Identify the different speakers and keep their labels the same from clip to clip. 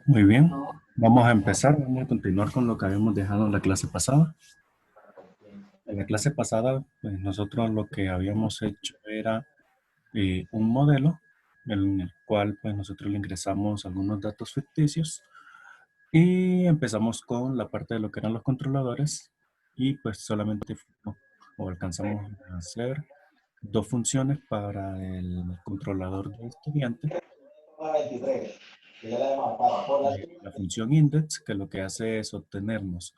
Speaker 1: Muy bien, vamos a empezar, vamos a continuar con lo que habíamos dejado en la clase pasada. En la clase pasada, pues nosotros lo que habíamos hecho era un modelo en el cual pues nosotros le ingresamos algunos datos ficticios y empezamos con la parte de lo que eran los controladores y pues solamente o alcanzamos a hacer dos funciones para el controlador de estudiante. La función index, que lo que hace es obtenernos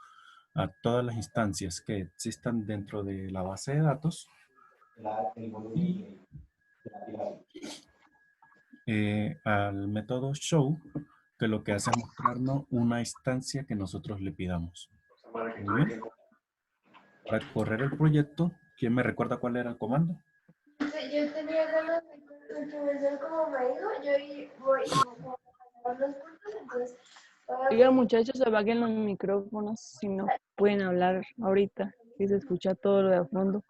Speaker 1: a todas las instancias que existan dentro de la base de datos y al método show, que lo que hace es mostrarnos una instancia que nosotros le pidamos. Muy bien. Para correr el proyecto, ¿quién me recuerda cuál era el comando?
Speaker 2: Yo tenía ganas de que el profesor como me dijo, voy como a los puntos, entonces
Speaker 3: Oigan, muchachos, apaguen los micrófonos si no pueden hablar ahorita, si se escucha todo lo de fondo.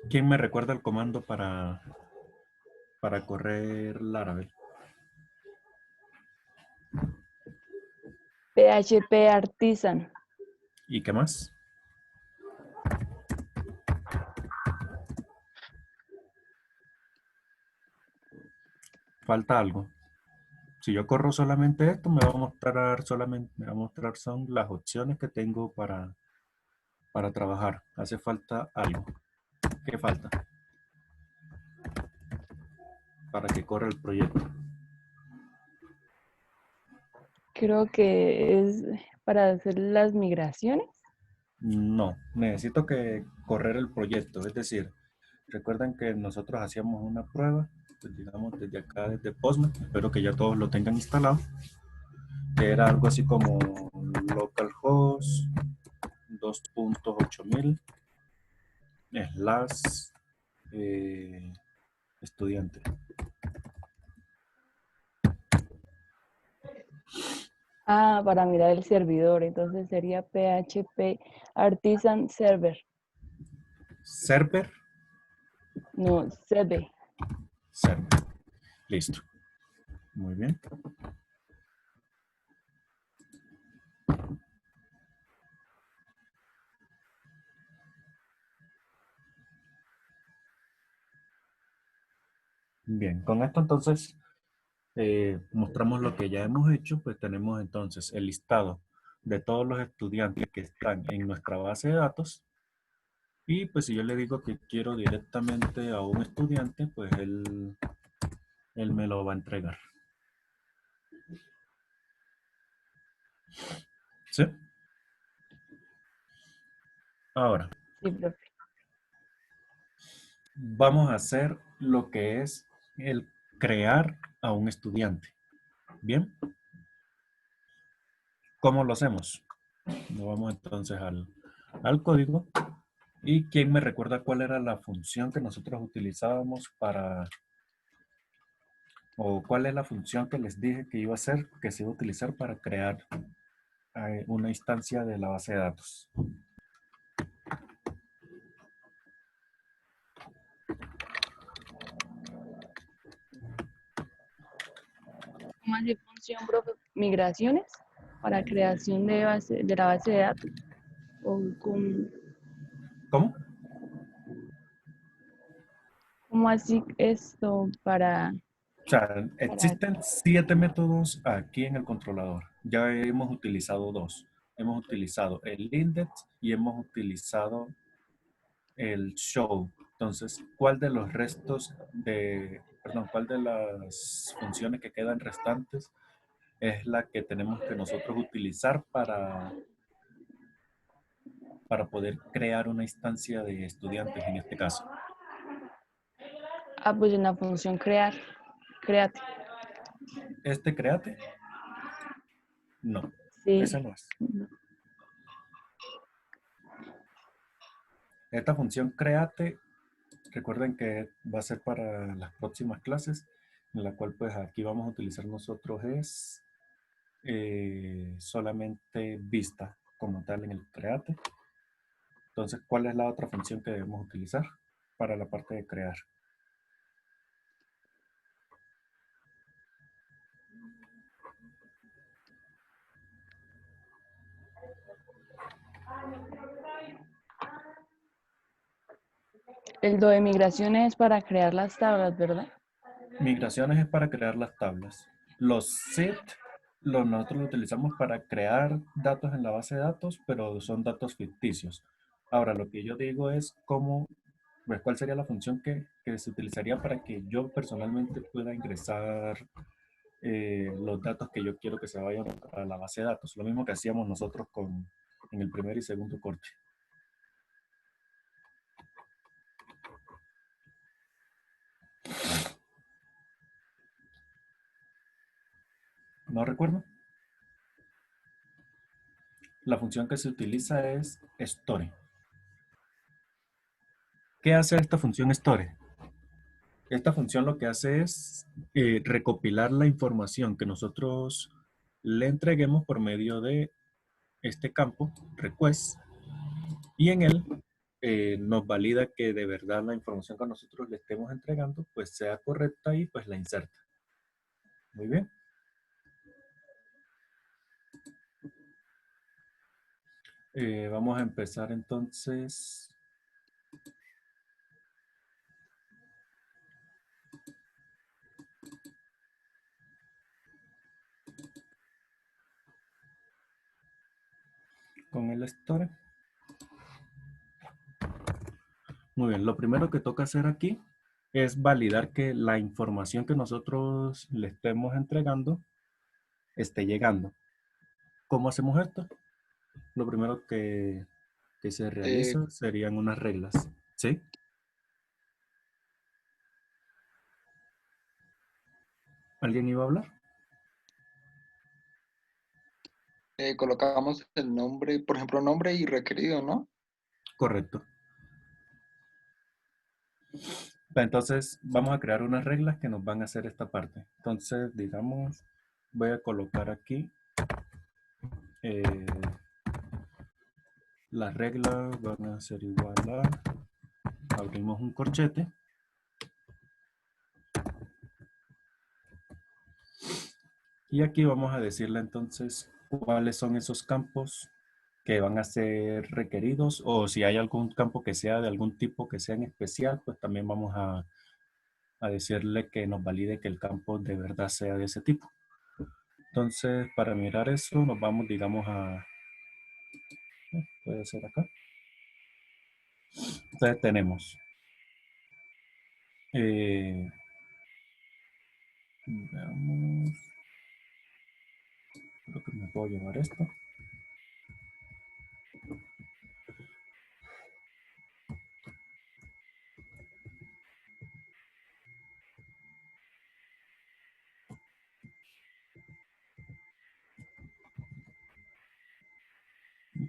Speaker 1: ¿Quién me recuerda el comando para correr Laravel?
Speaker 3: PHP Artisan.
Speaker 1: ¿Y qué más? Falta algo. Si yo corro solamente esto, me va a mostrar son las opciones que tengo para trabajar. Hace falta algo. ¿Qué falta? Para que corra el proyecto.
Speaker 3: Creo que es para hacer las migraciones.
Speaker 1: No, necesito que correr el proyecto. Es decir, recuerden que nosotros hacíamos una prueba, pues digamos desde acá, desde Postman. Espero que ya todos lo tengan instalado. Que era algo así como localhost 2.8000 slash estudiante.
Speaker 3: Ah, para mirar el servidor. Entonces sería PHP Artisan Server.
Speaker 1: Server.
Speaker 3: No, CB.
Speaker 1: Server. Listo. Muy bien. Bien, con esto entonces mostramos lo que ya hemos hecho, pues tenemos entonces el listado de todos los estudiantes que están en nuestra base de datos y pues si yo le digo que quiero directamente a un estudiante, pues él me lo va a entregar. ¿Sí? Ahora,
Speaker 3: Sí, profe.
Speaker 1: vamos a hacer lo que es el crear a un estudiante. ¿Bien? ¿Cómo lo hacemos? Nos vamos entonces al código. ¿Y quién me recuerda cuál era la función que nosotros utilizábamos o cuál es la función que les dije que iba a hacer, que se iba a utilizar para crear una instancia de la base de datos?
Speaker 3: ¿Cómo hace función, profe? Migraciones para creación de la base de datos. O
Speaker 1: ¿Cómo?
Speaker 3: ¿cómo así esto para
Speaker 1: O sea, existen 7 métodos aquí en el controlador. Ya hemos utilizado 2. Hemos utilizado el index y hemos utilizado el show? Entonces, ¿cuál de los restos cuál de las funciones que quedan restantes es la que tenemos que nosotros utilizar para poder crear una instancia de estudiantes en este caso?
Speaker 3: pues en la función crear, create?
Speaker 1: ¿Este create? No,
Speaker 3: Sí.
Speaker 1: ese no es. Esta función create, recuerden que va a ser para las próximas clases, en la cual pues aquí vamos a utilizar nosotros es solamente vista como tal en el create. Entonces, ¿cuál es la otra función que debemos utilizar para la parte de crear?
Speaker 3: El do de migraciones es para crear las tablas, ¿verdad?
Speaker 1: Migraciones es para crear las tablas. Los set, nosotros lo utilizamos para crear datos en la base de datos, pero son datos ficticios. Ahora, lo que yo digo es cómo, pues, cuál sería la función que se utilizaría para que yo personalmente pueda ingresar los datos que yo quiero que se vayan a la base de datos. Lo mismo que hacíamos nosotros en el primer y segundo corte. ¿No recuerdo? La función que se utiliza es store. ¿Qué hace esta función store? Esta función lo que hace es recopilar la información que nosotros le entreguemos por medio de este campo, request, y en él nos valida que de verdad la información que nosotros le estemos entregando pues sea correcta y pues la inserta. Muy bien. Vamos a empezar entonces. Con el store. Muy bien, lo primero que toca hacer aquí es validar que la información que nosotros le estemos entregando esté llegando. ¿Cómo hacemos esto? Lo primero que se
Speaker 4: Eh,
Speaker 1: realiza serían unas reglas, ¿sí? ¿Alguien iba a hablar?
Speaker 4: colocamos el nombre, por ejemplo, nombre y requerido, ¿no?
Speaker 1: Correcto. Entonces, vamos a crear unas reglas que nos van a hacer esta parte. Entonces, digamos, voy a colocar aquí eh, las reglas van a ser igual a, abrimos un corchete. Y aquí vamos a decirle entonces cuáles son esos campos que van a ser requeridos o si hay algún campo que sea de algún tipo que sea en especial, pues también vamos a decirle que nos valide que el campo de verdad sea de ese tipo. Entonces, para mirar eso, nos vamos, digamos, puede ser acá. Entonces tenemos, veamos, creo que me puedo llevar esto.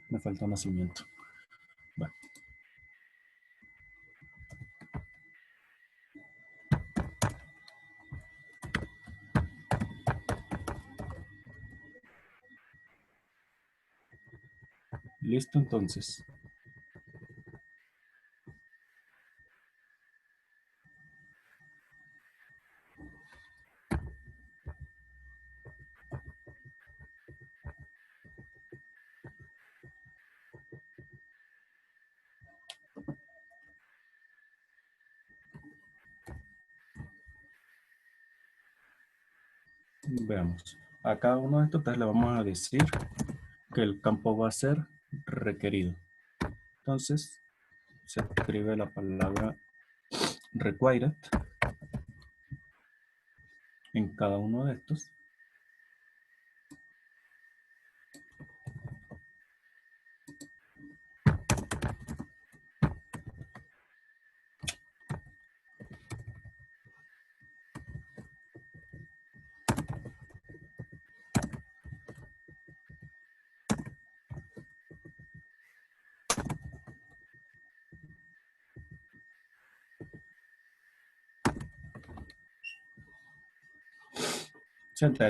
Speaker 1: Me falta nacimiento. Bueno. Listo, entonces. Veamos. A cada uno de estos le vamos a decir que el campo va a ser requerido. Entonces, se escribe la palabra required en cada uno de estos.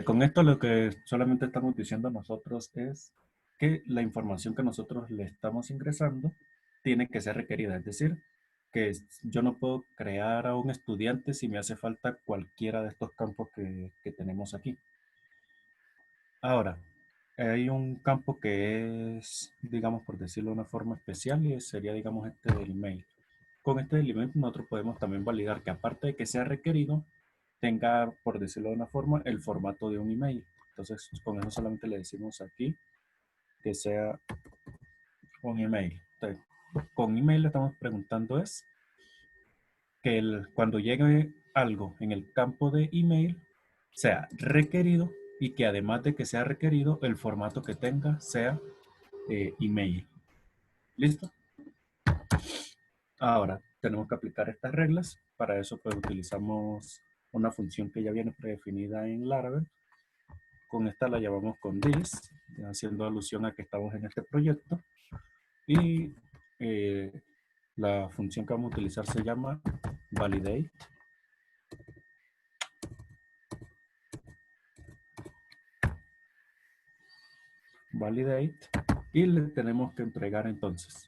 Speaker 1: Con esto lo que solamente estamos diciendo nosotros es que la información que nosotros le estamos ingresando tiene que ser requerida. Es decir, que yo no puedo crear a un estudiante si me hace falta cualquiera de estos campos que tenemos aquí. Ahora, hay un campo que es, digamos, por decirlo de una forma especial, y sería, digamos, este del email. Con este email nosotros podemos también validar que aparte de que sea requerido, tenga, por decirlo de una forma, el formato de un email. Entonces, con eso solamente le decimos aquí que sea un email. Entonces, con email le estamos preguntando es que cuando llegue algo en el campo de email sea requerido y que además de que sea requerido, el formato que tenga sea email. ¿Listo? Ahora tenemos que aplicar estas reglas. Para eso pues utilizamos una función que ya viene predefinida en Laravel. Con esta la llamamos con this, haciendo alusión a que estamos en este proyecto. Y la función que vamos a utilizar se llama validate. Validate. Y le tenemos que entregar entonces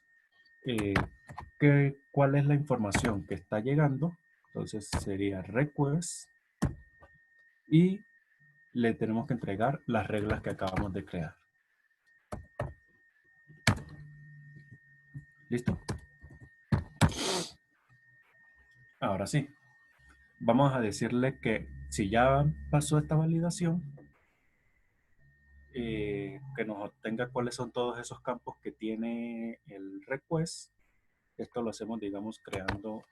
Speaker 1: cuál es la información que está llegando. Entonces sería request. Y le tenemos que entregar las reglas que acabamos de crear. ¿Listo? Ahora sí. Vamos a decirle que si ya pasó esta validación, que nos obtenga cuáles son todos esos campos que tiene el request. Esto lo hacemos, digamos, creando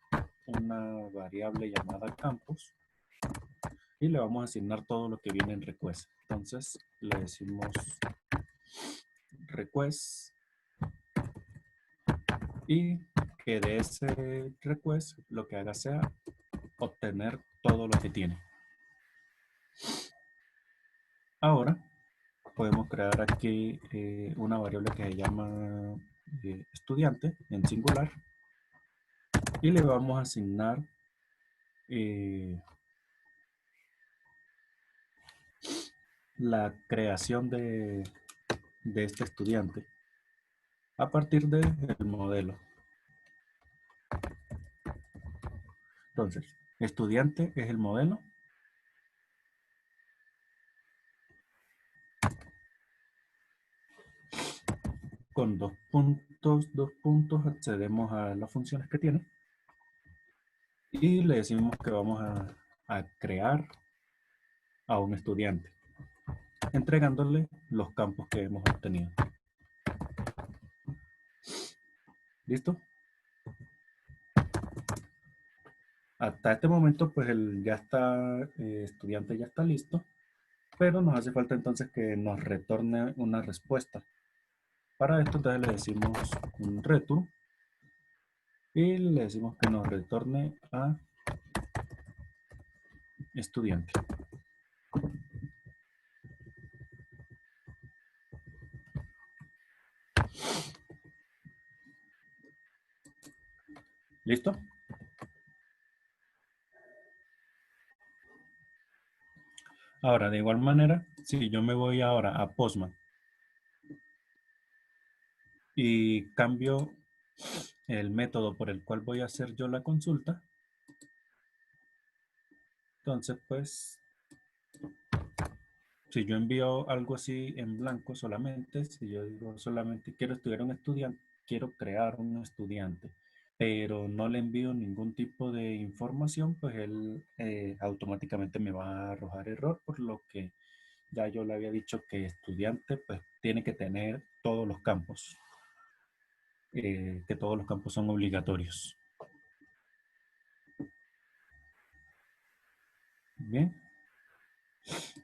Speaker 1: una variable llamada campos y le vamos a asignar todo lo que viene en request. Entonces le decimos request y que de ese request lo que haga sea obtener todo lo que tiene. Ahora podemos crear aquí una variable que se llama estudiante en singular y le vamos a asignar la creación de este estudiante a partir del modelo. Entonces, estudiante es el modelo. Con dos puntos, accedemos a las funciones que tiene. Y le decimos que vamos a crear a un estudiante, entregándole los campos que hemos obtenido. ¿Listo? Hasta este momento, pues ya está, estudiante ya está listo, pero nos hace falta entonces que nos retorne una respuesta. Para esto entonces le decimos un return y le decimos que nos retorne a estudiante. ¿Listo? Ahora, de igual manera, si yo me voy ahora a Postman y cambio el método por el cual voy a hacer yo la consulta, entonces pues si yo envío algo así en blanco solamente, si yo digo solamente quiero estudiar un estudiante, quiero crear un estudiante, pero no le envío ningún tipo de información, pues él automáticamente me va a arrojar error, por lo que ya yo le había dicho que estudiante pues tiene que tener todos los campos, que todos los campos son obligatorios. Bien.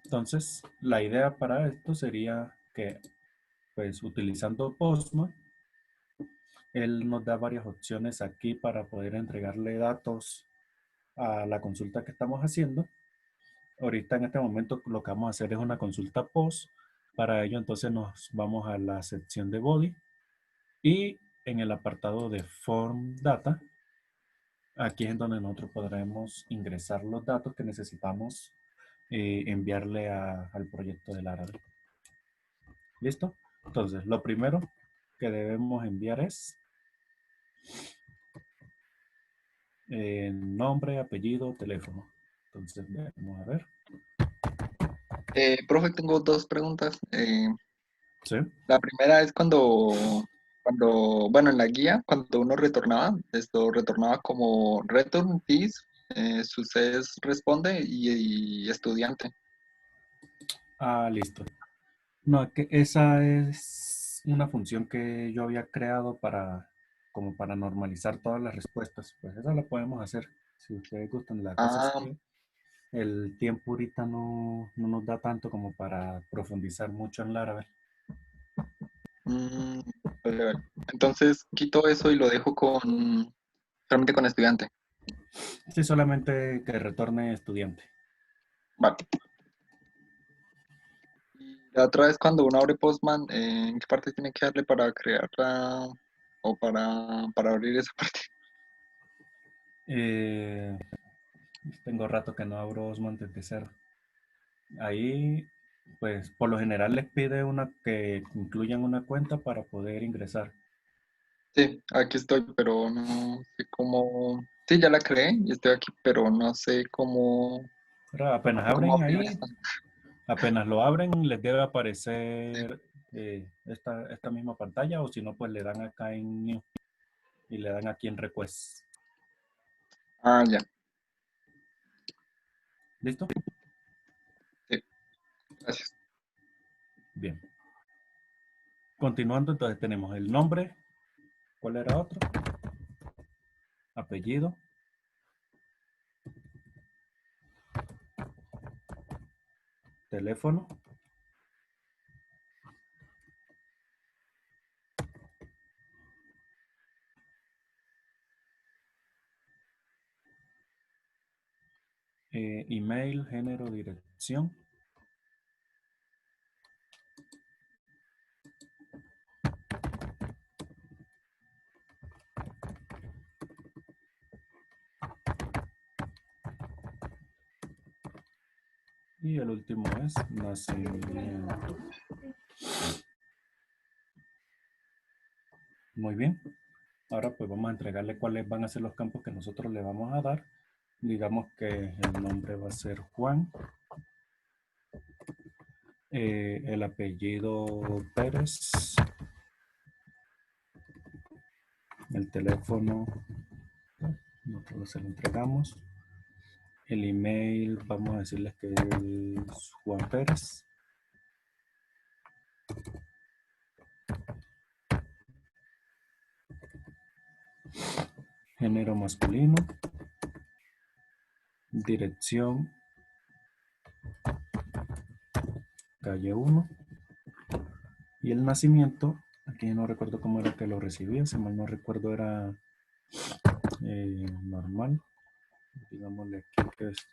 Speaker 1: Entonces, la idea para esto sería que, pues, utilizando Postman, él nos da varias opciones aquí para poder entregarle datos a la consulta que estamos haciendo. Ahorita en este momento lo que vamos a hacer es una consulta post. Para ello entonces nos vamos a la sección de body y en el apartado de form data, aquí es en donde nosotros podremos ingresar los datos que necesitamos enviarle al proyecto de Laravel. ¿Listo? Entonces, lo primero que debemos enviar es nombre, apellido, teléfono. Entonces, vamos a ver.
Speaker 4: Profe, tengo dos preguntas.
Speaker 1: ¿Sí?
Speaker 4: La primera es bueno, en la guía, cuando uno retornaba, esto retornaba como return this, success responde y estudiante.
Speaker 1: Ah, listo. No, es que esa es una función que yo había creado como para normalizar todas las respuestas. Pues esa la podemos hacer si ustedes gustan. La cosa es
Speaker 4: Ah,
Speaker 1: que el tiempo ahorita no nos da tanto como para profundizar mucho en Laravel.
Speaker 4: mm, vale, vale. Entonces quito eso y lo dejo solamente con estudiante.
Speaker 1: Sí, solamente que retorne estudiante.
Speaker 4: Vale. Y la otra es cuando uno abre Postman, ¿en qué parte tiene que darle para crearla o para abrir esa parte?
Speaker 1: Eh, tengo rato que no abro Osmond desde cero. Ahí, pues, por lo general les pide que incluyan una cuenta para poder ingresar.
Speaker 4: Sí, aquí estoy, pero no sé cómo. Sí, ya la creé y estoy aquí, pero no sé
Speaker 1: Pero apenas
Speaker 4: cómo
Speaker 1: abren
Speaker 4: abrir
Speaker 1: ahí,
Speaker 4: esta.
Speaker 1: apenas lo abren, les debe aparecer esta misma pantalla, o si no, pues le dan acá en New y le dan aquí en Request.
Speaker 4: Ah, ya.
Speaker 1: ¿Listo?
Speaker 4: Sí, gracias.
Speaker 1: Bien. Continuando, entonces tenemos el nombre. ¿Cuál era otro? Apellido. Teléfono. Email, género, dirección. Y el último es nacimiento. Muy bien. Ahora pues vamos a entregarle cuáles van a ser los campos que nosotros le vamos a dar. Digamos que el nombre va a ser Juan. El apellido Pérez. El teléfono, nosotros se lo entregamos. El email, vamos a decirles que es Juan Pérez. Género masculino. Dirección, calle 1. Y el nacimiento, aquí no recuerdo cómo era que lo recibía, si mal no recuerdo era normal. Digámosle aquí que es,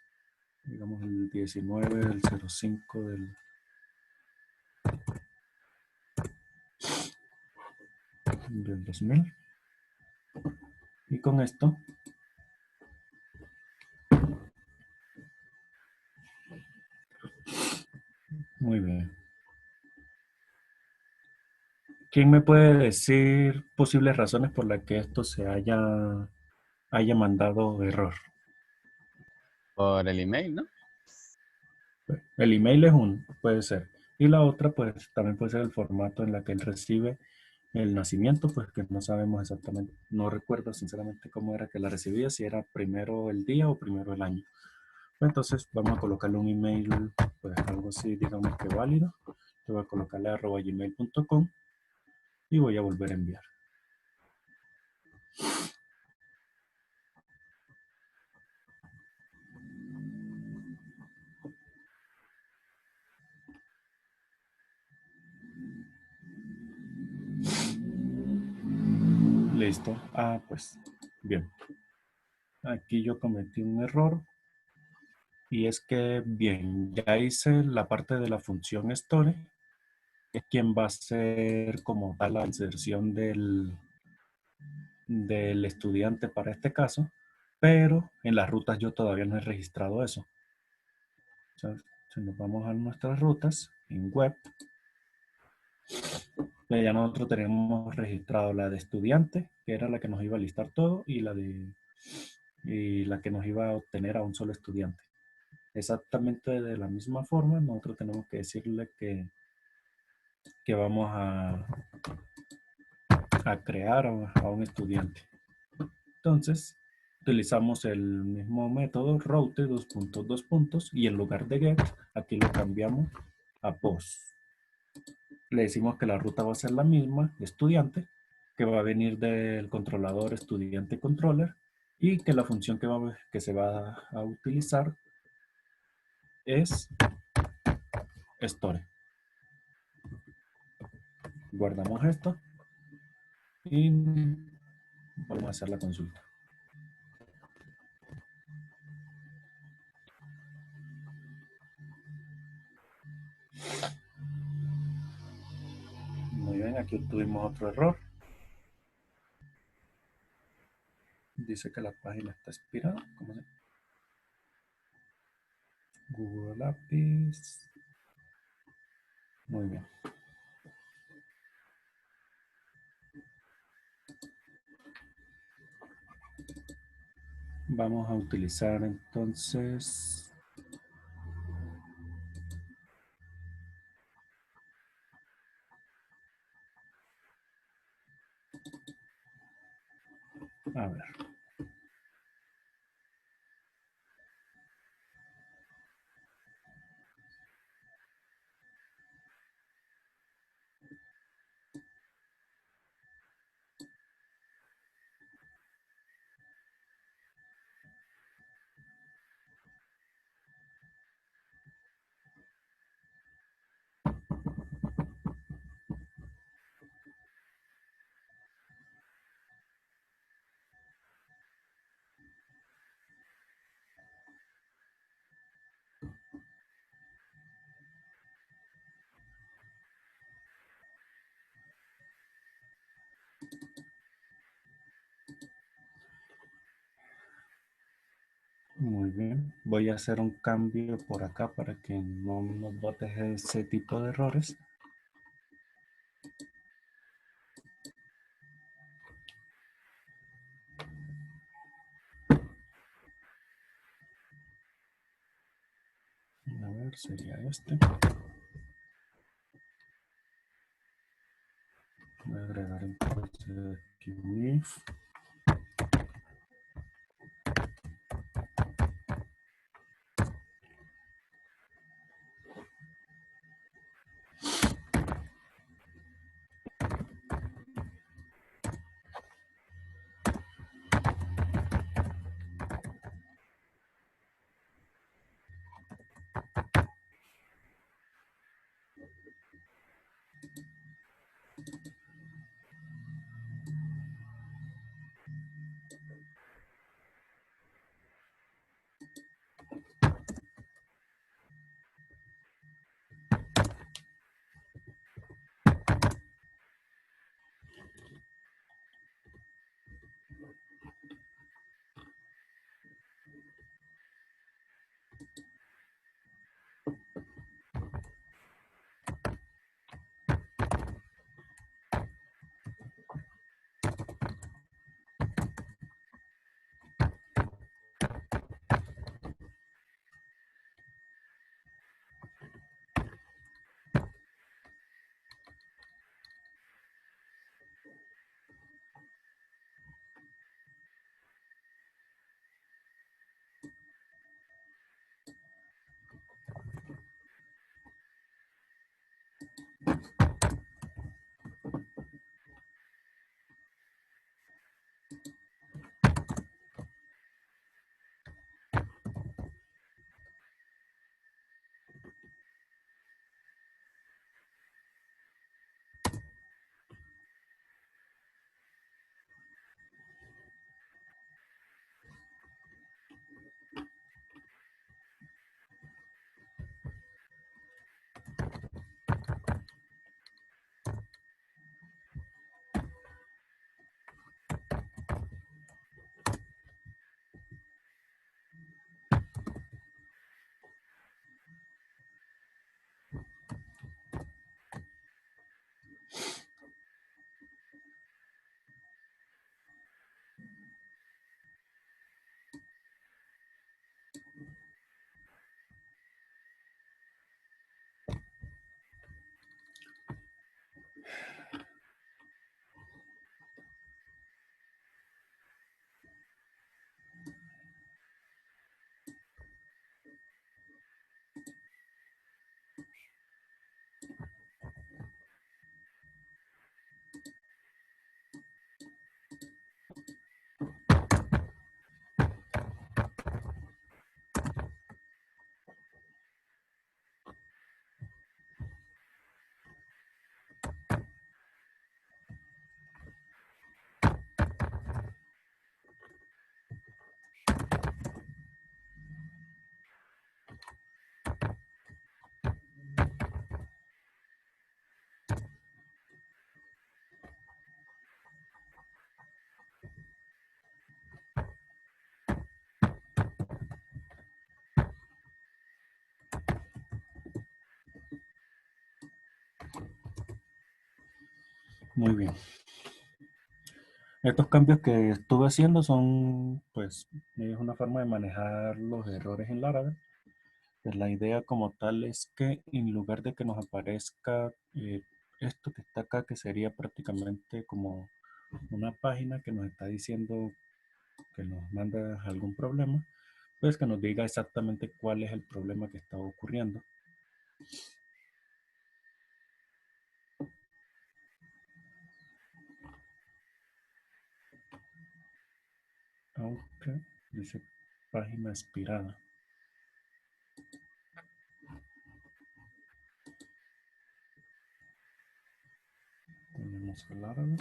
Speaker 1: digamos, el 19 del 05 del 2000. Y con esto, muy bien. ¿Quién me puede decir posibles razones por las que esto se haya mandado error?
Speaker 5: Por el email, ¿no?
Speaker 1: El email es uno, puede ser. Y la otra, pues también puede ser el formato en la que él recibe el nacimiento, pues que no sabemos exactamente, no recuerdo sinceramente cómo era que la recibía, si era primero el día o primero el año. Pues entonces vamos a colocarle un email, pues algo así, digamos que válido. Le voy a colocarle @gmail.com y voy a volver a enviar. Listo. Ah, pues bien. Aquí yo cometí un error y es que, bien, ya hice la parte de la función store, que es quien va a hacer como tal la inserción del estudiante para este caso, pero en las rutas yo todavía no he registrado eso. O sea, si nos vamos a nuestras rutas en web, Ya nosotros tenemos registrado la de estudiante, que era la que nos iba a listar todo, y la que nos iba a obtener a un solo estudiante. Exactamente de la misma forma, nosotros tenemos que decirle que vamos a crear a un estudiante. Entonces, utilizamos el mismo método, route, dos puntos, y en lugar de get, aquí lo cambiamos a post. Le decimos que la ruta va a ser la misma, estudiante, que va a venir del controlador estudiante controller, y que la función que se va a utilizar es store. Guardamos esto y vamos a hacer la consulta. Muy bien, aquí tuvimos otro error. Dice que la página está expirada. ¿Cómo se? Google Lápiz. Muy bien. Vamos a utilizar entonces a ver. Muy bien. Voy a hacer un cambio por acá para que no nos bote ese tipo de errores. A ver, sería este. Voy a agregar entonces aquí un if. Muy bien. Estos cambios que estuve haciendo son, pues, es una forma de manejar los errores en Laravel. Pues la idea como tal es que en lugar de que nos aparezca esto que está acá, que sería prácticamente como una página que nos está diciendo que nos manda algún problema, pues que nos diga exactamente cuál es el problema que está ocurriendo. Aunque dice página expirada. Tenemos el árabe.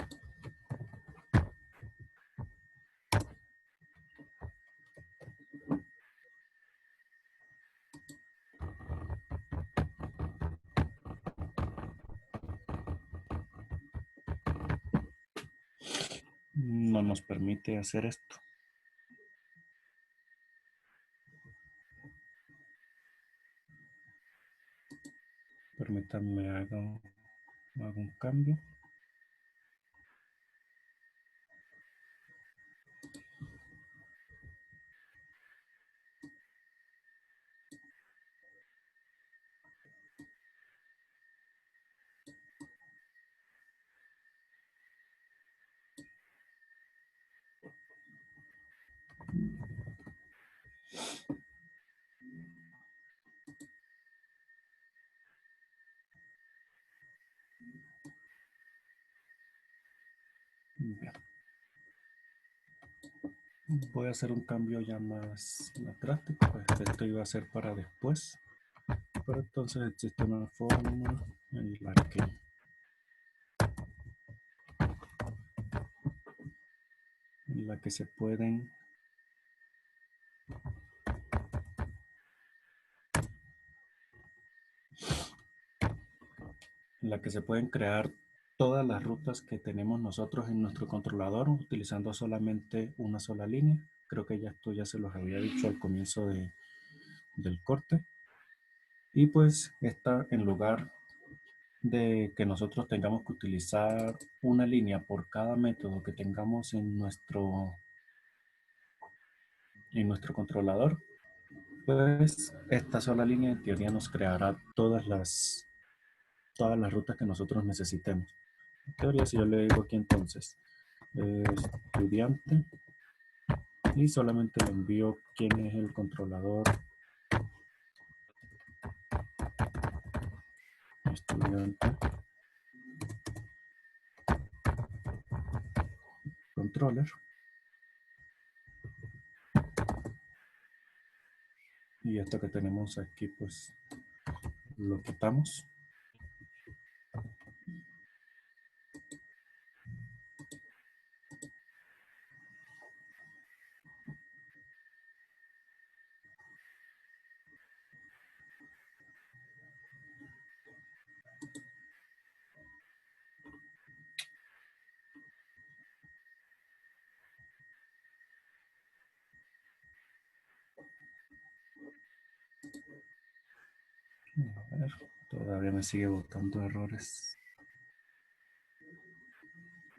Speaker 1: No nos permite hacer esto. Permítanme hago un cambio. Bien. Voy a hacer un cambio ya más drástico. Pues esto iba a ser para después. Pero entonces existe una forma en la que se pueden crear todas las rutas que tenemos nosotros en nuestro controlador utilizando solamente una sola línea. Creo que ya esto ya se los había dicho al comienzo del corte. Y pues esta, en lugar de que nosotros tengamos que utilizar una línea por cada método que tengamos en nuestro controlador, pues esta sola línea en teoría nos creará todas las rutas que nosotros necesitemos. En teoría, si yo le digo aquí entonces estudiante y solamente le envío quién es el controlador estudiante controller, y esto que tenemos aquí pues lo quitamos. A ver, todavía me sigue botando errores.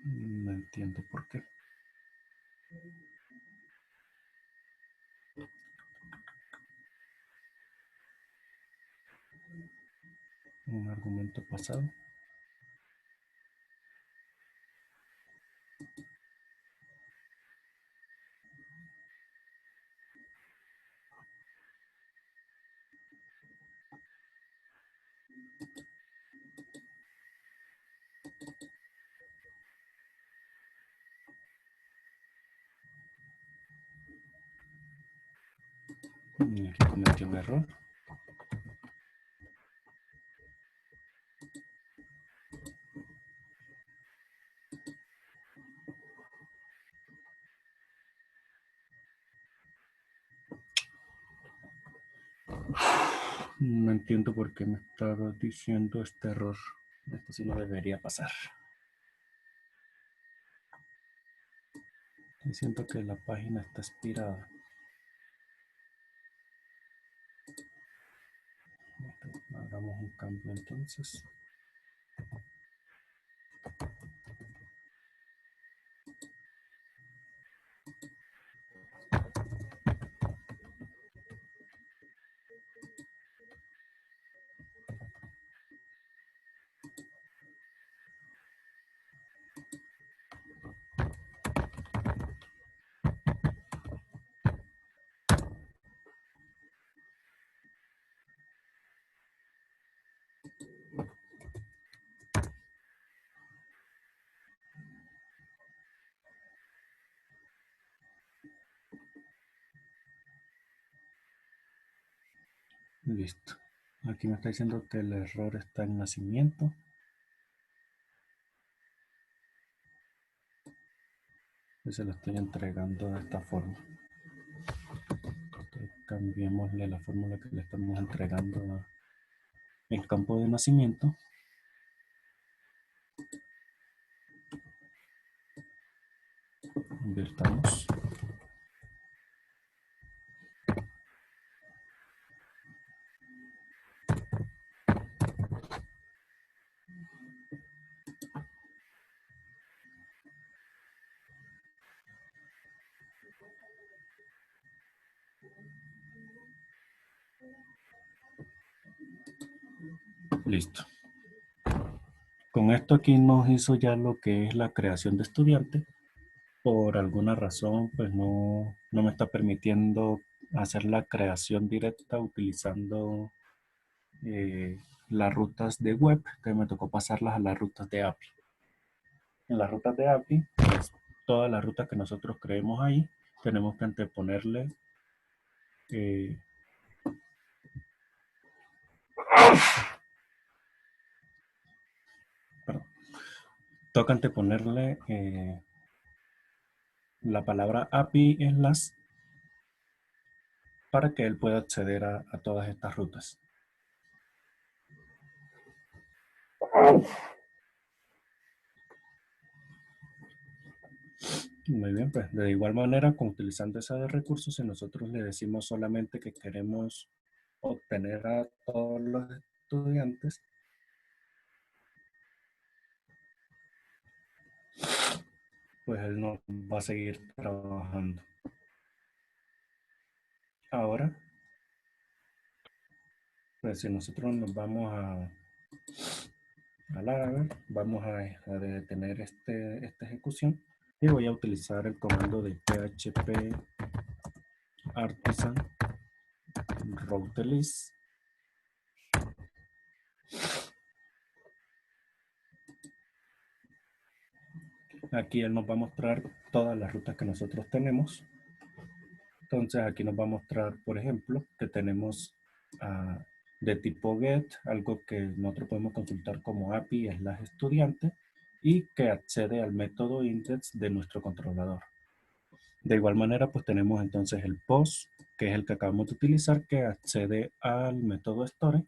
Speaker 1: No entiendo por qué. Un argumento pasado. Y aquí cometí un error. No entiendo por qué me está diciendo este error. Esto sí no debería pasar. Y siento que la página está expirada. Hagamos un cambio entonces. Listo. Aquí me está diciendo que el error está en nacimiento. Y se lo estoy entregando de esta forma. Entonces, cambiémosle la fórmula que le estamos entregando al campo de nacimiento. Invirtamos. Listo. Con esto aquí nos hizo ya lo que es la creación de estudiante. Por alguna razón, pues no me está permitiendo hacer la creación directa utilizando las rutas de web, que me tocó pasarlas a las rutas de API. En las rutas de API, pues todas las rutas que nosotros creemos ahí, tenemos que anteponerle toca anteponerle la palabra API en las para que él pueda acceder a todas estas rutas. Muy bien, pues de igual manera, con utilizando esa de recursos, si nosotros le decimos solamente que queremos obtener a todos los estudiantes, pues él no va a seguir trabajando. Ahora, pues si nosotros nos vamos a Laravel, vamos a detener esta ejecución y voy a utilizar el comando de php artisan routelist. Aquí él nos va a mostrar todas las rutas que nosotros tenemos. Entonces aquí nos va a mostrar, por ejemplo, que tenemos de tipo get, algo que nosotros podemos consultar como API /estudiante y que accede al método index de nuestro controlador. De igual manera, pues tenemos entonces el post, que es el que acabamos de utilizar, que accede al método store.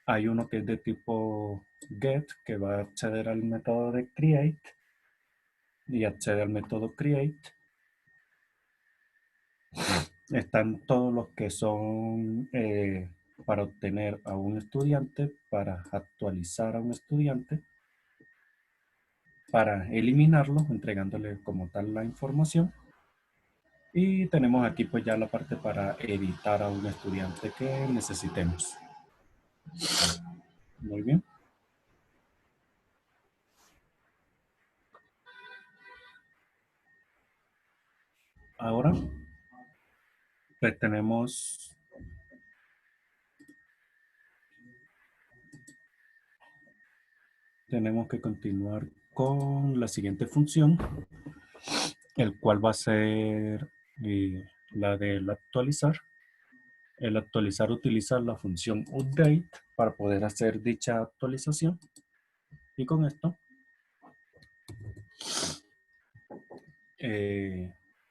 Speaker 1: Hay uno que es de tipo get, que va a acceder al método de create y accede al método create. Están todos los que son para obtener a un estudiante, para actualizar a un estudiante, para eliminarlo, entregándole como tal la información. Y tenemos aquí pues ya la parte para editar a un estudiante que necesitemos. Muy bien. Ahora pues tenemos que continuar con la siguiente función, el cual va a ser la del actualizar. El actualizar utiliza la función update para poder hacer dicha actualización. Y con esto,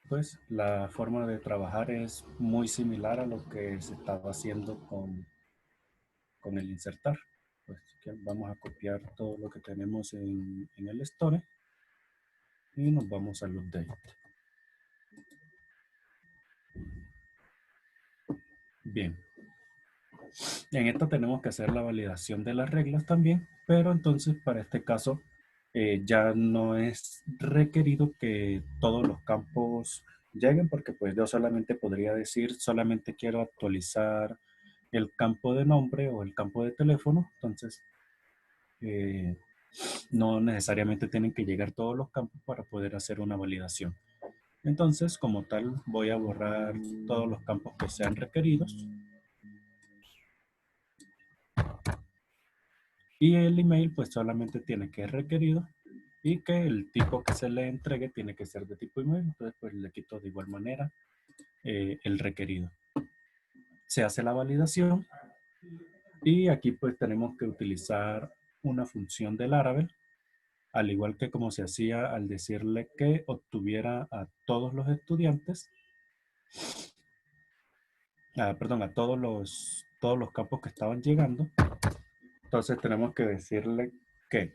Speaker 1: pues la forma de trabajar es muy similar a lo que se estaba haciendo con el insertar. Pues vamos a copiar todo lo que tenemos en el store y nos vamos al update. Bien. En esto tenemos que hacer la validación de las reglas también, pero entonces para este caso ya no es requerido que todos los campos lleguen, porque pues yo solamente podría decir, solamente quiero actualizar el campo de nombre o el campo de teléfono, entonces no necesariamente tienen que llegar todos los campos para poder hacer una validación. Entonces, como tal, voy a borrar todos los campos que sean requeridos. Y el email pues solamente tiene que ser requerido y que el tipo que se le entregue tiene que ser de tipo email. Entonces pues le quito de igual manera el requerido. se hace la validación y aquí pues tenemos que utilizar una función del Laravel, al igual que como se hacía al decirle que obtuviera a todos los estudiantes, perdón, a todos los campos que estaban llegando. Entonces tenemos que decirle que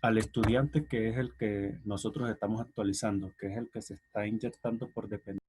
Speaker 1: al estudiante, que es el que nosotros estamos actualizando, que es el que se está inyectando por dependencia,